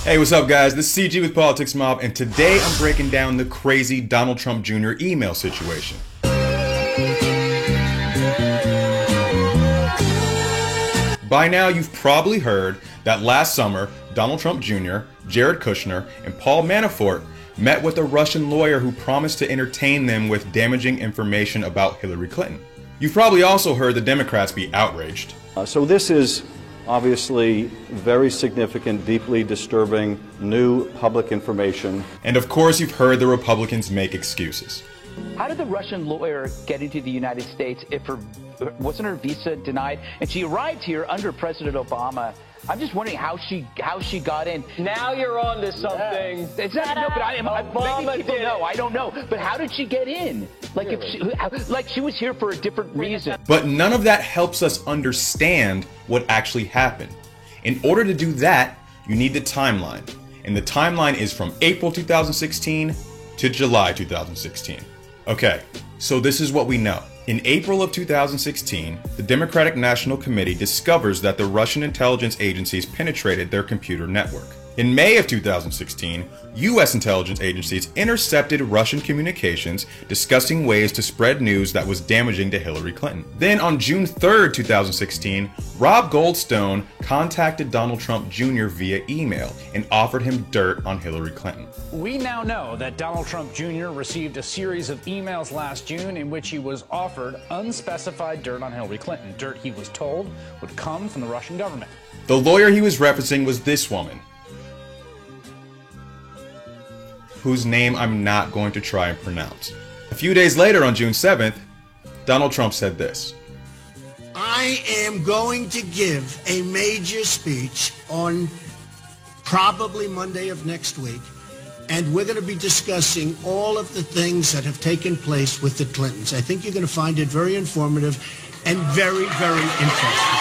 Hey, what's up, guys? This is CG with Politics Mob, and today I'm breaking down the crazy Donald Trump Jr. email situation. By now, you've probably heard that last summer, Donald Trump Jr., Jared Kushner, and Paul Manafort met with a Russian lawyer who promised to entertain them with damaging information about Hillary Clinton. You've probably also heard the Democrats be outraged. So this is obviously very significant, deeply disturbing new public information. And of course, you've heard the Republicans make excuses. How did the Russian lawyer get into the United States if wasn't her visa denied? And she arrived here under President Obama. I'm just wondering how she got in. Now you're on to something. It's not, no, but maybe people know. I don't know. But how did she get in? Like if she was here for a different reason. But none of that helps us understand what actually happened. In order to do that, you need the timeline. And the timeline is from April 2016 to July 2016. Okay, so this is what we know. In April of 2016, the Democratic National Committee discovers that the Russian intelligence agencies penetrated their computer network. In May of 2016, U.S. intelligence agencies intercepted Russian communications discussing ways to spread news that was damaging to Hillary Clinton. Then on June 3rd, 2016, Rob Goldstone contacted Donald Trump Jr. via email and offered him dirt on Hillary Clinton. We now know that Donald Trump Jr. received a series of emails last June in which he was offered unspecified dirt on Hillary Clinton, dirt he was told would come from the Russian government. The lawyer he was referencing was this woman, whose name I'm not going to try and pronounce. A few days later, on June 7th, Donald Trump said this. I am going to give a major speech on probably Monday of next week, and we're going to be discussing all of the things that have taken place with the Clintons. I think you're going to find it very informative and very, very interesting.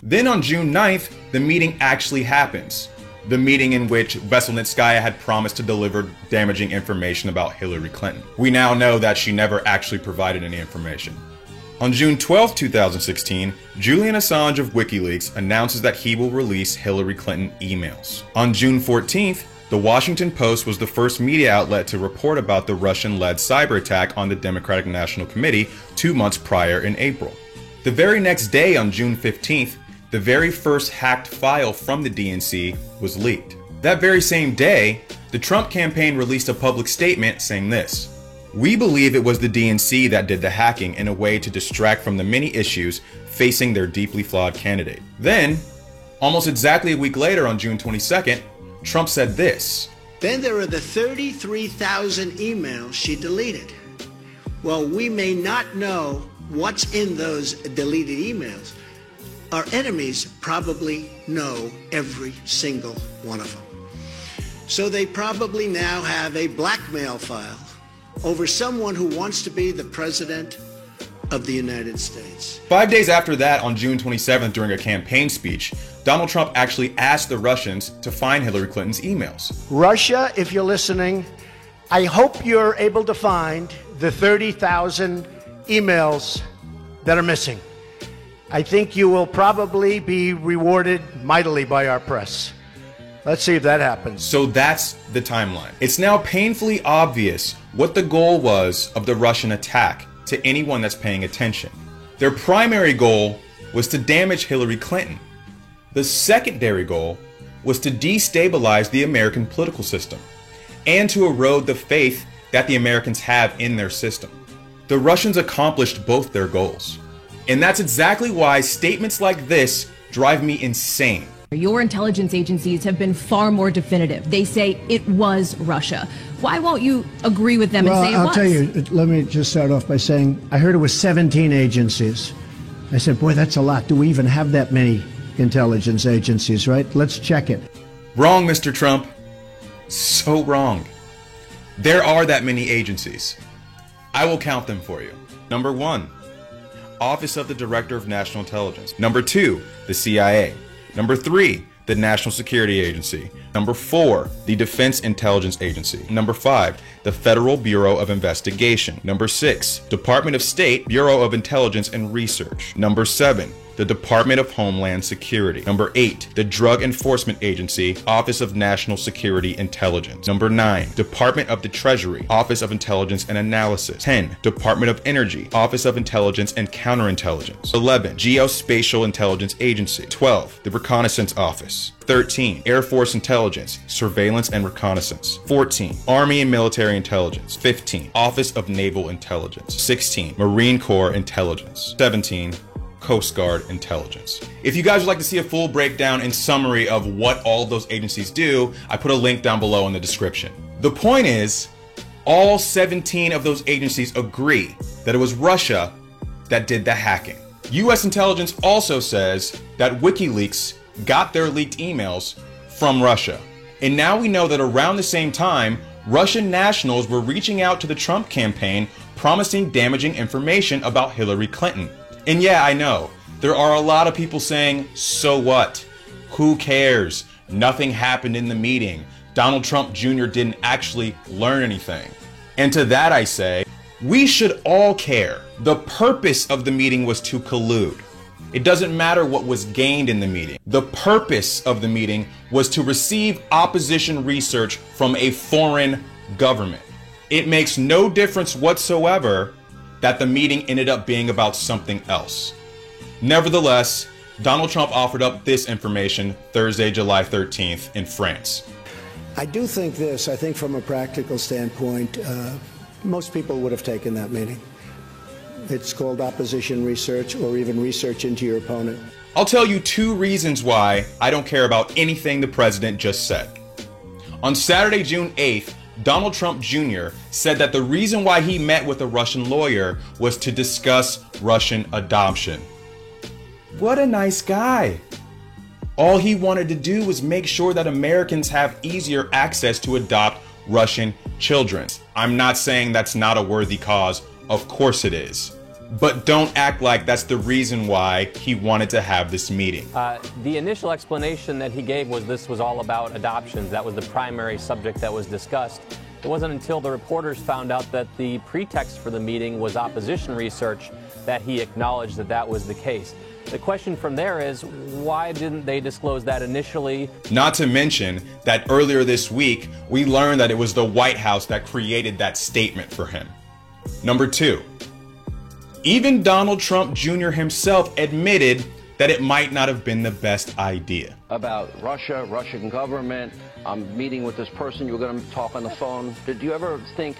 Then on June 9th, the meeting actually happens. The meeting in which Veselnitskaya had promised to deliver damaging information about Hillary Clinton. We now know that she never actually provided any information. On June 12, 2016, Julian Assange of WikiLeaks announces that he will release Hillary Clinton emails. On June 14th, the Washington Post was the first media outlet to report about the Russian-led cyber attack on the Democratic National Committee 2 months prior in April. The very next day, on June 15th, the very first hacked file from the DNC was leaked. That very same day, the Trump campaign released a public statement saying this: "We believe it was the DNC that did the hacking in a way to distract from the many issues facing their deeply flawed candidate." Then, almost exactly a week later, on June 22nd, Trump said this. Then there are the 33,000 emails she deleted. Well, we may not know what's in those deleted emails. Our enemies probably know every single one of them. So they probably now have a blackmail file over someone who wants to be the president of the United States. 5 days after that, on June 27th, during a campaign speech, Donald Trump actually asked the Russians to find Hillary Clinton's emails. Russia, if you're listening, I hope you're able to find the 30,000 emails that are missing. I think you will probably be rewarded mightily by our press. Let's see if that happens. So that's the timeline. It's now painfully obvious what the goal was of the Russian attack to anyone that's paying attention. Their primary goal was to damage Hillary Clinton. The secondary goal was to destabilize the American political system and to erode the faith that the Americans have in their system. The Russians accomplished both their goals. And that's exactly why statements like this drive me insane. Your intelligence agencies have been far more definitive. They say it was Russia. Why won't you agree with them and say it was? I'll tell you, let me just start off by saying, I heard it was 17 agencies. I said, boy, that's a lot. Do we even have that many intelligence agencies, right? Let's check it. Wrong, Mr. Trump. So wrong. There are that many agencies. I will count them for you. Number 1, Office of the Director of National Intelligence. Number 2, the CIA. Number 3, the National Security Agency. Number 4, the Defense Intelligence Agency. Number 5, the Federal Bureau of Investigation. Number 6, Department of State, Bureau of Intelligence and Research. Number 7, the Department of Homeland Security. Number 8, the Drug Enforcement Agency, Office of National Security Intelligence. Number 9, Department of the Treasury, Office of Intelligence and Analysis. 10, Department of Energy, Office of Intelligence and Counterintelligence. 11, Geospatial Intelligence Agency. 12, the Reconnaissance Office. 13, Air Force Intelligence, Surveillance and Reconnaissance. 14, Army and Military Intelligence. 15, Office of Naval Intelligence. 16, Marine Corps Intelligence. 17, Coast Guard Intelligence. If you guys would like to see a full breakdown and summary of what all those agencies do, I put a link down below in the description. The point is, all 17 of those agencies agree that it was Russia that did the hacking. US intelligence also says that WikiLeaks got their leaked emails from Russia. And now we know that around the same time, Russian nationals were reaching out to the Trump campaign promising damaging information about Hillary Clinton. And yeah, I know, there are a lot of people saying, so what? Who cares? Nothing happened in the meeting. Donald Trump Jr. didn't actually learn anything. And to that I say, we should all care. The purpose of the meeting was to collude. It doesn't matter what was gained in the meeting. The purpose of the meeting was to receive opposition research from a foreign government. It makes no difference whatsoever that the meeting ended up being about something else. Nevertheless, Donald Trump offered up this information Thursday, July 13th in France. I do think this. I think from a practical standpoint, most people would have taken that meeting. It's called opposition research or even research into your opponent. I'll tell you 2 reasons why I don't care about anything the president just said. On Saturday, June 8th, Donald Trump Jr. said that the reason why he met with a Russian lawyer was to discuss Russian adoption. What a nice guy. All he wanted to do was make sure that Americans have easier access to adopt Russian children. I'm not saying that's not a worthy cause. Of course it is. But don't act like that's the reason why he wanted to have this meeting. The initial explanation that he gave was this was all about adoptions. That was the primary subject that was discussed. It wasn't until the reporters found out that the pretext for the meeting was opposition research that he acknowledged that that was the case. The question from there is, why didn't they disclose that initially? Not to mention that earlier this week, we learned that it was the White House that created that statement for him. Number 2, even Donald Trump Jr. himself admitted that it might not have been the best idea. About Russia, Russian government, I'm meeting with this person, you were going to talk on the phone. Did you ever think,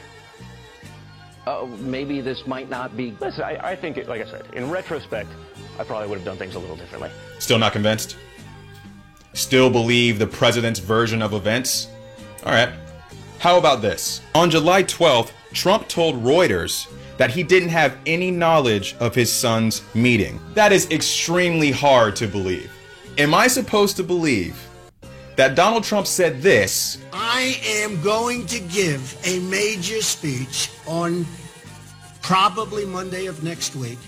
maybe this might not be? Listen, I think, like I said, in retrospect, I probably would have done things a little differently. Still not convinced? Still believe the president's version of events? All right. How about this? On July 12th, Trump told Reuters that he didn't have any knowledge of his son's meeting. That is extremely hard to believe. Am I supposed to believe that Donald Trump said this? I am going to give a major speech on probably Monday of next week,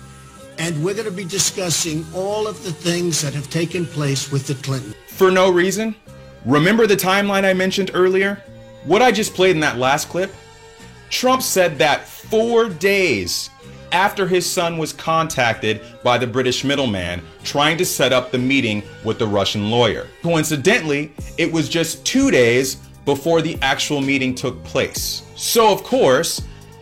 and we're going to be discussing all of the things that have taken place with the Clintons. For no reason? Remember the timeline I mentioned earlier? What I just played in that last clip? Trump said that 4 days after his son was contacted by the British middleman trying to set up the meeting with the Russian lawyer. Coincidentally, it was just 2 days before the actual meeting took place. So of course,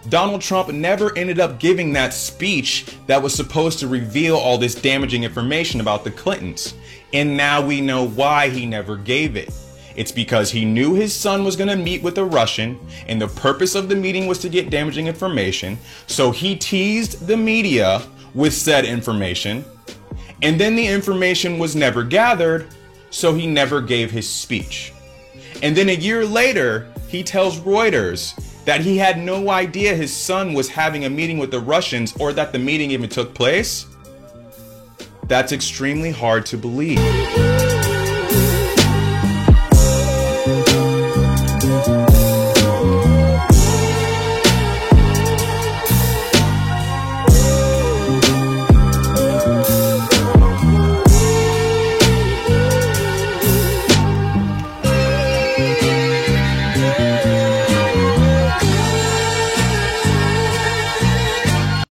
Donald Trump never ended up giving that speech that was supposed to reveal all this damaging information about the Clintons. And now we know why he never gave it. It's because he knew his son was going to meet with a Russian, and the purpose of the meeting was to get damaging information. So he teased the media with said information, and then the information was never gathered, so he never gave his speech. And then a year later, he tells Reuters that he had no idea his son was having a meeting with the Russians or that the meeting even took place. That's extremely hard to believe.